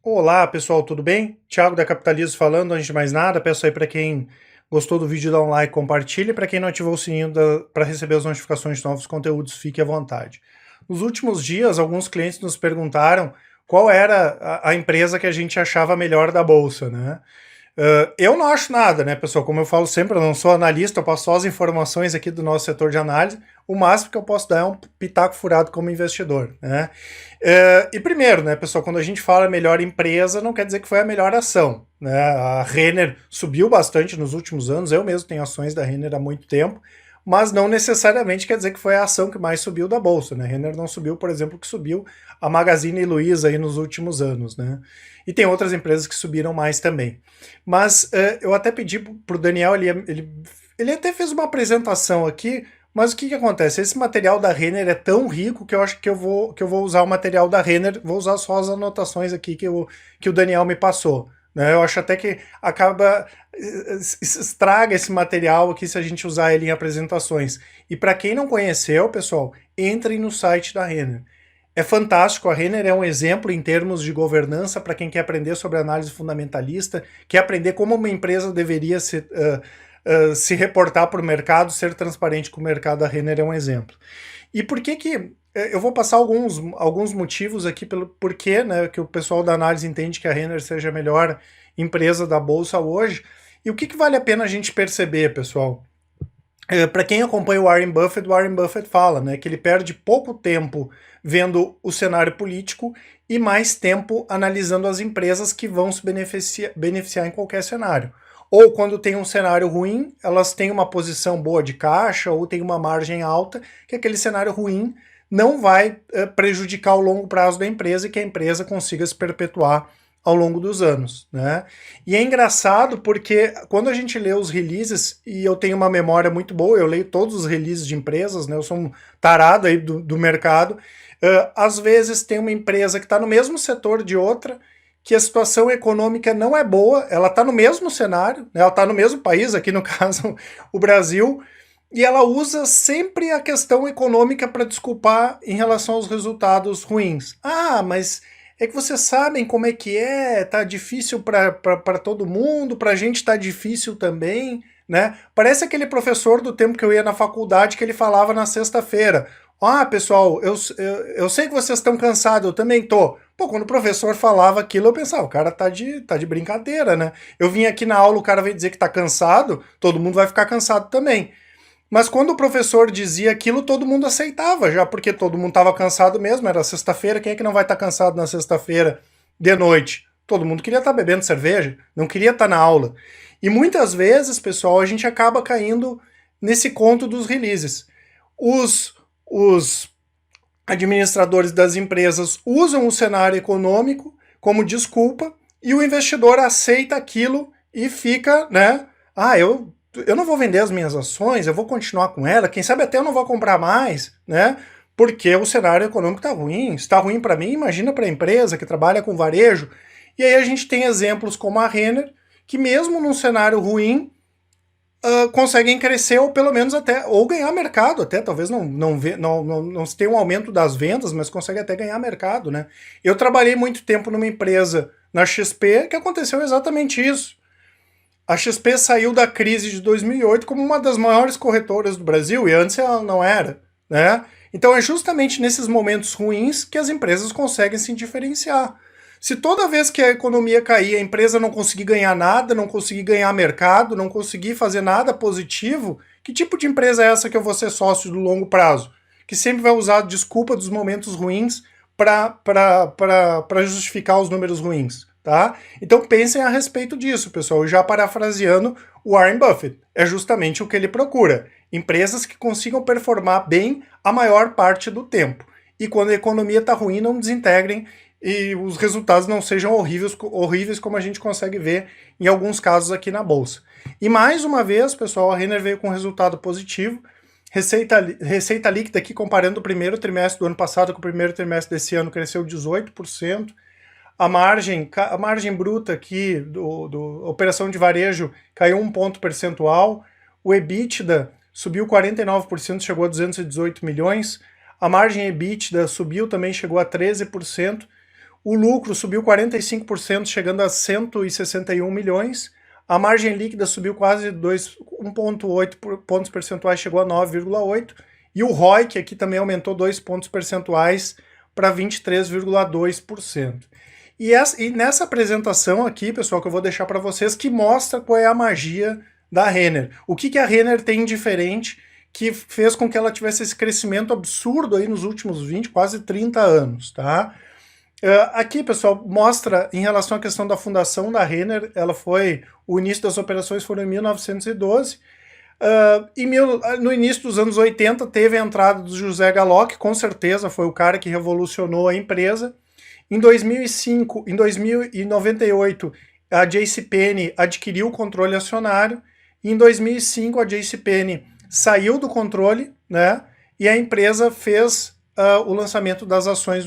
Olá pessoal, tudo bem? Thiago da Capitalismo falando. Antes de mais nada, peço aí para quem gostou do vídeo dar um like, compartilhe. Para quem não ativou o sininho para receber as notificações de novos conteúdos, fique à vontade. Nos últimos dias, alguns clientes nos perguntaram qual era a empresa que a gente achava melhor da bolsa, né? Eu não acho nada, né, pessoal? Como eu falo sempre, eu não sou analista, eu passo só as informações aqui do nosso setor de análise. O máximo que eu posso dar é um pitaco furado como investidor, né? E primeiro, né, pessoal, quando a gente fala melhor empresa, não quer dizer que foi a melhor ação, né? A Renner subiu bastante nos últimos anos, eu mesmo tenho ações da Renner há muito tempo, mas não necessariamente quer dizer que foi a ação que mais subiu da bolsa, né? Renner não subiu, por exemplo, que subiu a Magazine Luiza aí nos últimos anos, né? E tem outras empresas que subiram mais também. Mas eu até pedi para o Daniel, ele até fez uma apresentação aqui, mas o que acontece? Esse material da Renner é tão rico que eu acho que eu vou usar o material da Renner, vou usar só as anotações aqui que o Daniel me passou. Né? Eu acho até que acaba estraga esse material aqui se a gente usar ele em apresentações. E para quem não conheceu, pessoal, entrem no site da Renner. É fantástico, a Renner é um exemplo em termos de governança para quem quer aprender sobre análise fundamentalista, quer aprender como uma empresa deveria se reportar para o mercado, ser transparente com o mercado. A Renner é um exemplo. E por que eu vou passar alguns motivos aqui pelo porquê, né, que o pessoal da análise entende que a Renner seja a melhor empresa da bolsa hoje. E o que vale a pena a gente perceber, pessoal? Para quem acompanha o Warren Buffett fala, né, que ele perde pouco tempo vendo o cenário político e mais tempo analisando as empresas que vão se beneficiar em qualquer cenário. Ou quando tem um cenário ruim, elas têm uma posição boa de caixa ou tem uma margem alta, que aquele cenário ruim não vai prejudicar o longo prazo da empresa e que a empresa consiga se perpetuar ao longo dos anos, né? E é engraçado porque quando a gente lê os releases, e eu tenho uma memória muito boa, eu leio todos os releases de empresas, né? Eu sou um tarado aí do mercado. Às vezes tem uma empresa que está no mesmo setor de outra, que a situação econômica não é boa, ela está no mesmo cenário, né? Ela está no mesmo país, aqui no caso o Brasil, e ela usa sempre a questão econômica para desculpar em relação aos resultados ruins. Ah, mas é que vocês sabem como é que é, tá difícil para todo mundo, para a gente tá difícil também, né? Parece aquele professor do tempo que eu ia na faculdade que ele falava na sexta-feira. Ah, pessoal, eu sei que vocês estão cansados, eu também tô. Pô, quando o professor falava aquilo, eu pensava, o cara tá de brincadeira, né? Eu vim aqui na aula, o cara veio dizer que tá cansado, todo mundo vai ficar cansado também. Mas quando o professor dizia aquilo, todo mundo aceitava já, porque todo mundo estava cansado mesmo, era sexta-feira, quem é que não vai estar cansado na sexta-feira de noite? Todo mundo queria estar bebendo cerveja, não queria estar na aula. E muitas vezes, pessoal, a gente acaba caindo nesse conto dos releases. Os administradores das empresas usam o cenário econômico como desculpa e o investidor aceita aquilo e fica, né? Ah, eu não vou vender as minhas ações, eu vou continuar com ela, quem sabe até eu não vou comprar mais, né? Porque o cenário econômico está ruim. Se está ruim para mim, imagina para a empresa que trabalha com varejo. E aí a gente tem exemplos como a Renner, que mesmo num cenário ruim, conseguem crescer ou pelo menos até, ou ganhar mercado até, talvez não se tenha um aumento das vendas, mas consegue até ganhar mercado, né? Eu trabalhei muito tempo numa empresa na XP que aconteceu exatamente isso. A XP saiu da crise de 2008 como uma das maiores corretoras do Brasil, e antes ela não era, né? Então é justamente nesses momentos ruins que as empresas conseguem se diferenciar. Se toda vez que a economia cair, a empresa não conseguir ganhar nada, não conseguir ganhar mercado, não conseguir fazer nada positivo, que tipo de empresa é essa que eu vou ser sócio do longo prazo? Que sempre vai usar a desculpa dos momentos ruins para justificar os números ruins. Tá? Então pensem a respeito disso, pessoal. Já parafraseando o Warren Buffett, é justamente o que ele procura. Empresas que consigam performar bem a maior parte do tempo. E quando a economia está ruim, não desintegrem e os resultados não sejam horríveis como a gente consegue ver em alguns casos aqui na Bolsa. E mais uma vez, pessoal, a Renner veio com resultado positivo. Receita líquida aqui, comparando o primeiro trimestre do ano passado com o primeiro trimestre desse ano, cresceu 18%. A margem bruta aqui do operação de varejo caiu 1 ponto percentual. O EBITDA subiu 49%, chegou a 218 milhões. A margem EBITDA subiu também, chegou a 13%. O lucro subiu 45%, chegando a 161 milhões. A margem líquida subiu quase 1,8 pontos percentuais, chegou a 9,8. E o ROIC aqui também aumentou 2 pontos percentuais para 23,2%. E nessa apresentação aqui, pessoal, que eu vou deixar para vocês, que mostra qual é a magia da Renner. O que a Renner tem diferente que fez com que ela tivesse esse crescimento absurdo aí nos últimos 20, quase 30 anos, tá? Aqui, pessoal, mostra em relação à questão da fundação da Renner, o início das operações foram em 1912, no início dos anos 80 teve a entrada do José Galó, que com certeza foi o cara que revolucionou a empresa. Em 2005, em 2098, a JCPenney adquiriu o controle acionário, e em 2005 a JCPenney saiu do controle, né, e a empresa fez o lançamento das ações,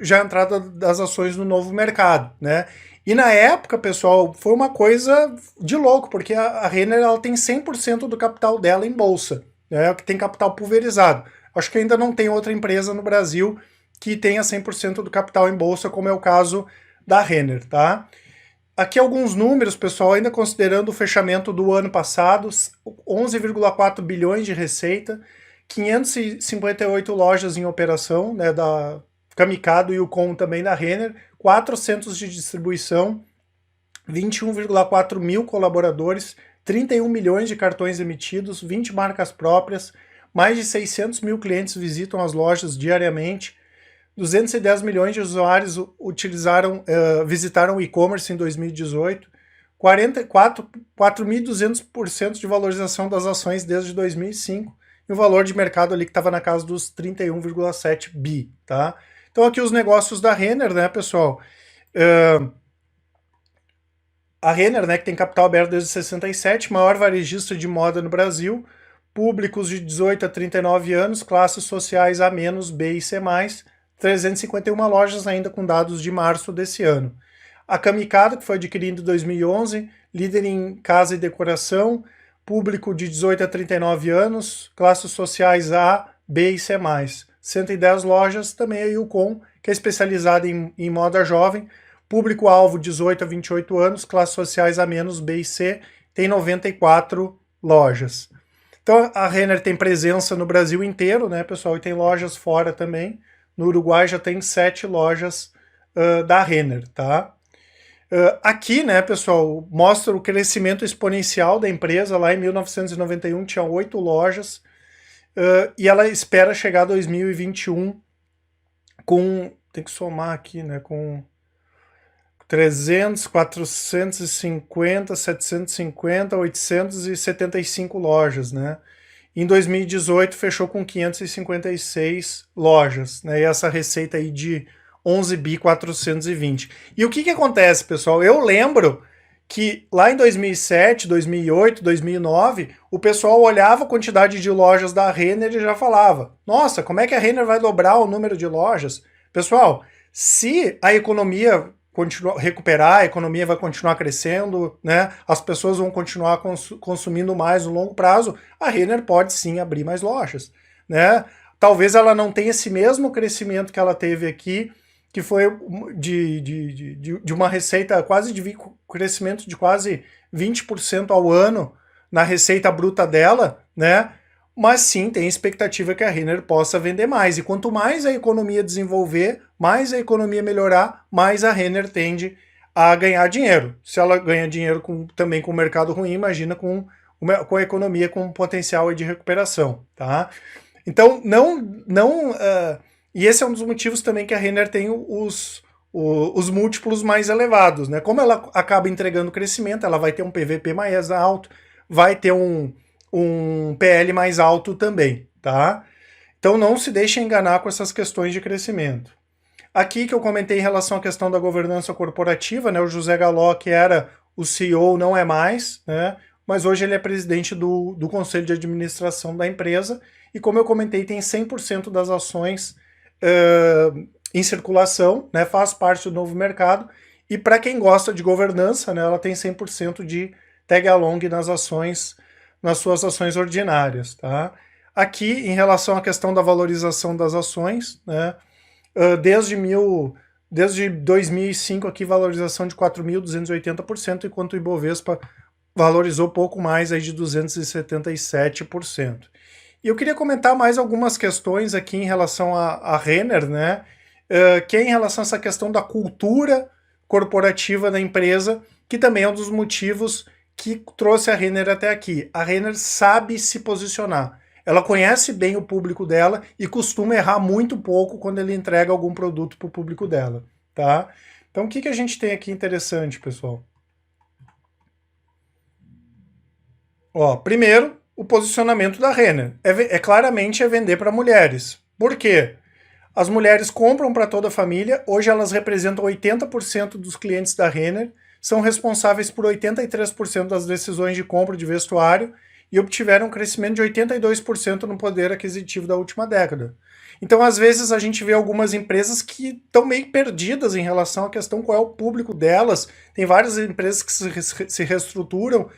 já a entrada das ações no novo mercado, né. E na época, pessoal, foi uma coisa de louco, porque a Renner ela tem 100% do capital dela em bolsa, né, que tem capital pulverizado. Acho que ainda não tem outra empresa no Brasil que tenha 100% do capital em bolsa, como é o caso da Renner, tá? Aqui alguns números, pessoal, ainda considerando o fechamento do ano passado, 11,4 bilhões de receita, 558 lojas em operação, né, da Camicado e o Com também da Renner, 4 centros de distribuição, 21,4 mil colaboradores, 31 milhões de cartões emitidos, 20 marcas próprias, mais de 600 mil clientes visitam as lojas diariamente, 210 milhões de usuários visitaram o e-commerce em 2018, 4.200% de valorização das ações desde 2005, e o valor de mercado ali que estava na casa dos 31,7 bi, tá? Então aqui os negócios da Renner, né, pessoal? A Renner, né, que tem capital aberto desde 67, maior varejista de moda no Brasil, públicos de 18 a 39 anos, classes sociais A-, B e C+, 351 lojas ainda com dados de março desse ano. A Camicado, que foi adquirida em 2011, líder em casa e decoração, público de 18 a 39 anos, classes sociais A, B e C+. 110 lojas, também a Yukon, que é especializada em moda jovem, público-alvo 18 a 28 anos, classes sociais A-, B e C, tem 94 lojas. Então a Renner tem presença no Brasil inteiro, né, pessoal, e tem lojas fora também. No Uruguai já tem 7 lojas da Renner, tá? Aqui, né, pessoal, mostra o crescimento exponencial da empresa. Lá em 1991 tinha 8 lojas e ela espera chegar a 2021 com, tem que somar aqui, né, com 300, 450, 750, 875 lojas, né? Em 2018 fechou com 556 lojas, né? E essa receita aí de 11 bi 420. E o que acontece, pessoal? Eu lembro que lá em 2007, 2008, 2009, o pessoal olhava a quantidade de lojas da Renner e já falava: nossa, como é que a Renner vai dobrar o número de lojas? Pessoal, se a economia recuperar, a economia vai continuar crescendo, né? As pessoas vão continuar consumindo mais no longo prazo, a Renner pode sim abrir mais lojas, né? Talvez ela não tenha esse mesmo crescimento que ela teve aqui, que foi de uma receita crescimento de quase 20% ao ano na receita bruta dela, né? Mas sim, tem expectativa que a Renner possa vender mais. E quanto mais a economia desenvolver, mais a economia melhorar, mais a Renner tende a ganhar dinheiro. Se ela ganha dinheiro também com o mercado ruim, imagina com a economia com potencial de recuperação, tá? Então, e esse é um dos motivos também que a Renner tem os múltiplos mais elevados, né? Como ela acaba entregando crescimento, ela vai ter um PVP mais alto, vai ter um PL mais alto também, tá? Então não se deixe enganar com essas questões de crescimento. Aqui que eu comentei em relação à questão da governança corporativa, né? O José Galó, que era o CEO, não é mais, né? Mas hoje ele é presidente do conselho de administração da empresa e, como eu comentei, tem 100% das ações em circulação, né? Faz parte do novo mercado e, para quem gosta de governança, né? Ela tem 100% de tag along nas suas ações ordinárias, tá? Aqui, em relação à questão da valorização das ações, né, desde Desde 2005 aqui, valorização de 4.280%, enquanto o Ibovespa valorizou pouco mais, aí de 277%. E eu queria comentar mais algumas questões aqui em relação a Renner, né? Que é em relação a essa questão da cultura corporativa da empresa, que também é um dos motivos que trouxe a Renner até aqui. A Renner sabe se posicionar. Ela conhece bem o público dela e costuma errar muito pouco quando ele entrega algum produto para o público dela, tá? Então, o que a gente tem aqui interessante, pessoal? Ó, primeiro, o posicionamento da Renner. Claramente vender para mulheres. Por quê? As mulheres compram para toda a família, hoje elas representam 80% dos clientes da Renner, são responsáveis por 83% das decisões de compra de vestuário e obtiveram um crescimento de 82% no poder aquisitivo da última década. Então, às vezes, a gente vê algumas empresas que estão meio perdidas em relação à questão qual é o público delas. Tem várias empresas que se reestruturaram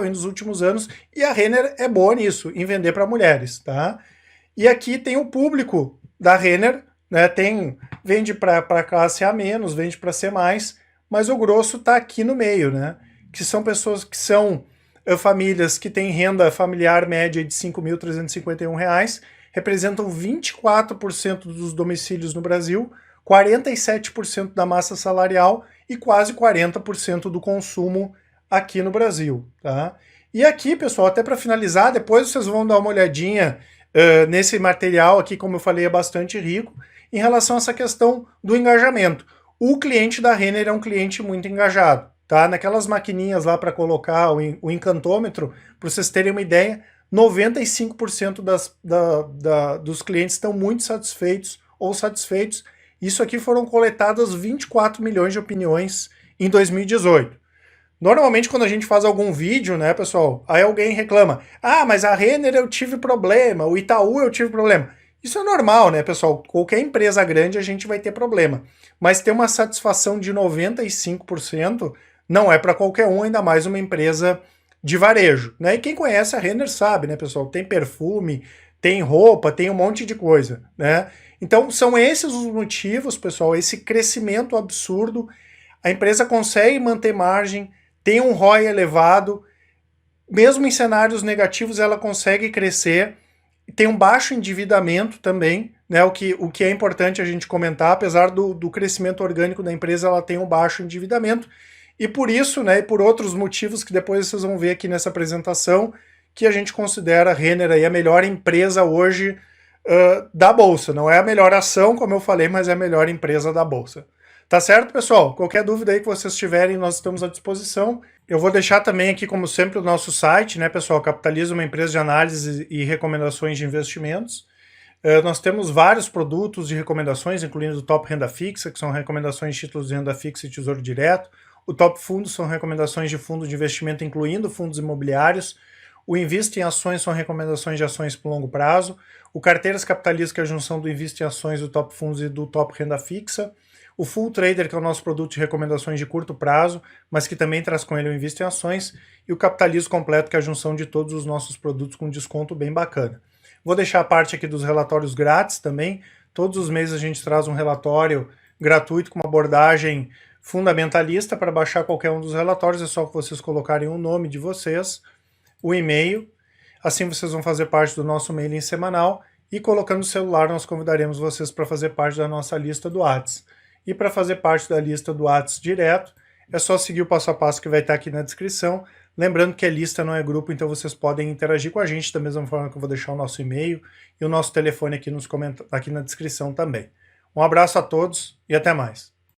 nos últimos anos, e a Renner é boa nisso, em vender para mulheres, tá? E aqui tem o público da Renner, né? Vende para classe A-, vende para C+, mas o grosso está aqui no meio, né? Que são pessoas que são famílias que têm renda familiar média de R$ 5.351, representam 24% dos domicílios no Brasil, 47% da massa salarial e quase 40% do consumo aqui no Brasil, tá? E aqui, pessoal, até para finalizar, depois vocês vão dar uma olhadinha nesse material aqui, como eu falei, é bastante rico, em relação a essa questão do engajamento. O cliente da Renner é um cliente muito engajado, tá? Naquelas maquininhas lá para colocar o encantômetro, para vocês terem uma ideia, 95% dos clientes estão muito satisfeitos ou satisfeitos. Isso aqui foram coletadas 24 milhões de opiniões em 2018. Normalmente quando a gente faz algum vídeo, né, pessoal, aí alguém reclama, mas a Renner eu tive problema, o Itaú eu tive problema. Isso é normal, né, pessoal? Qualquer empresa grande a gente vai ter problema. Mas ter uma satisfação de 95% não é para qualquer um, ainda mais uma empresa de varejo, né? E quem conhece a Renner sabe, né, pessoal? Tem perfume, tem roupa, tem um monte de coisa, né? Então são esses os motivos, pessoal, esse crescimento absurdo. A empresa consegue manter margem, tem um ROI elevado, mesmo em cenários negativos ela consegue crescer, tem um baixo endividamento também, né? O que é importante a gente comentar, apesar do crescimento orgânico da empresa, ela tem um baixo endividamento, e por isso, né, e por outros motivos que depois vocês vão ver aqui nessa apresentação, que a gente considera a Renner aí a melhor empresa hoje da Bolsa. Não é a melhor ação, como eu falei, mas é a melhor empresa da Bolsa. Tá certo, pessoal? Qualquer dúvida aí que vocês tiverem, nós estamos à disposição. Eu vou deixar também aqui, como sempre, o nosso site, né, pessoal? Capitaliza, uma empresa de análise e recomendações de investimentos. Nós temos vários produtos de recomendações, incluindo o Top Renda Fixa, que são recomendações de títulos de renda fixa e tesouro direto. O Top Fundos são recomendações de fundos de investimento, incluindo fundos imobiliários. O Invista em Ações são recomendações de ações por longo prazo. O Carteiras Capitaliza, que é a junção do Invista em Ações, do Top Fundos e do Top Renda Fixa. O Full Trader, que é o nosso produto de recomendações de curto prazo, mas que também traz com ele o Invista em Ações. E o Capitalizo Completo, que é a junção de todos os nossos produtos com desconto bem bacana. Vou deixar a parte aqui dos relatórios grátis também. Todos os meses a gente traz um relatório gratuito com uma abordagem fundamentalista. Para baixar qualquer um dos relatórios é só que vocês colocarem o nome de vocês, o e-mail, assim vocês vão fazer parte do nosso mailing semanal, e colocando o celular nós convidaremos vocês para fazer parte da nossa lista do WhatsApp. E para fazer parte da lista do WhatsApp direto, é só seguir o passo a passo que vai estar aqui na descrição. Lembrando que a lista não é grupo, então vocês podem interagir com a gente da mesma forma que eu vou deixar o nosso e-mail e o nosso telefone aqui na descrição também. Um abraço a todos e até mais.